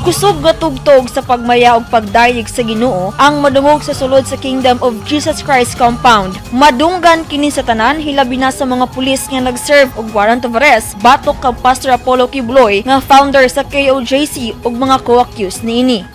Kusog nga tugtog sa pagmaya og pagdayeg sa Ginoo ang madungog sa sulod sa Kingdom of Jesus Christ compound. Madunggan kini sa tanan hilabi na sa mga pulis nga nag-serve og warrant of arrest batok kang Pastor Apollo Quibloy nga founder sa KOJC ug mga co-accused niini.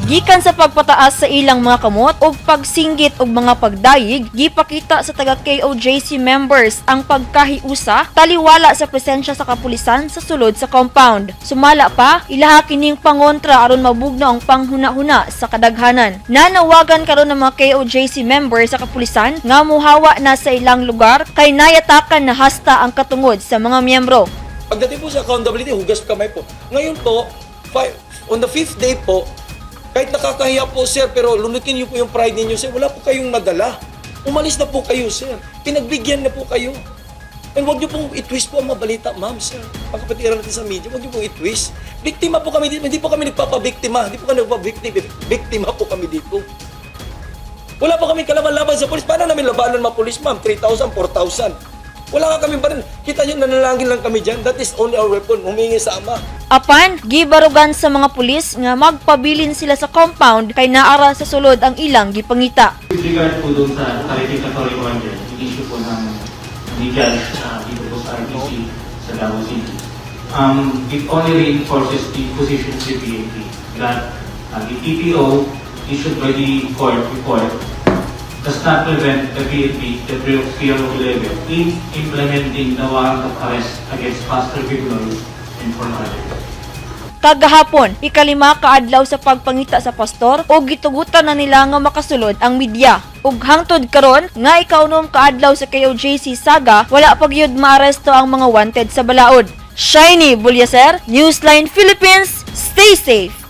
Gikan sa pagpataas sa ilang mga kamot o pagsinggit og mga pagdayig, gipakita sa taga KOJC members ang pagkahiusa taliwala sa presensya sa kapulisan sa sulod sa compound. Sumala pa, ilaha kining pangontra aron mabugnaw ang panghuna-huna sa kadaghanan. Nanawagan karon ng mga KOJC members sa kapulisan nga muhawa na sa ilang lugar kay nayatakan na hasta ang katungod sa mga miyembro. Pagdating po sa accountability, hugas kamay po. Ngayon po, on the 5th day po, kahit nakakahiya po, sir, pero lunukin niyo po yung pride ninyo, sir. Wala po kayong nadala. Umalis na po kayo, sir. Pinagbigyan na po kayo. And huwag niyo pong i-twist po ang mabalita, ma'am, sir. Pagkapatiran natin sa media, huwag niyo pong i-twist. Biktima po kami dito. Hindi po kami nagpapabiktima. Hindi po kami nagpapabiktima. Biktima po kami dito. Wala pa kami kalaban-laban sa polis. Paano namin labanan mga polis, ma'am? 3,000, 4,000. Wala ka kami pa rin. Kita nyo, nanalangin lang kami dyan. That is only our weapon. Humingi sa Ama. Apan, gibarugan sa mga pulis nga magpabilin sila sa compound kay naara sa sulod ang ilang gipangita. With regard po doon sa clarificatory order, yung issue po ng legal dito po sa RTC sa Davao City, it only reinforces the position of the PNP that the TPO issued by the court report does not prevent the PNP, the PRO 11, in implementing the warrant of arrest against Pastor Quibloy and 4 others. Kagahapon, ikalima kaadlaw sa pagpangita sa pastor o gitugutan na nila nga makasulod ang media. Ug hangtod karon nga ikaunom kaadlaw sa KOJC saga, wala pa gyud maaresto ang mga wanted sa balaod. Shiny Bulyaser, Newsline Philippines, stay safe!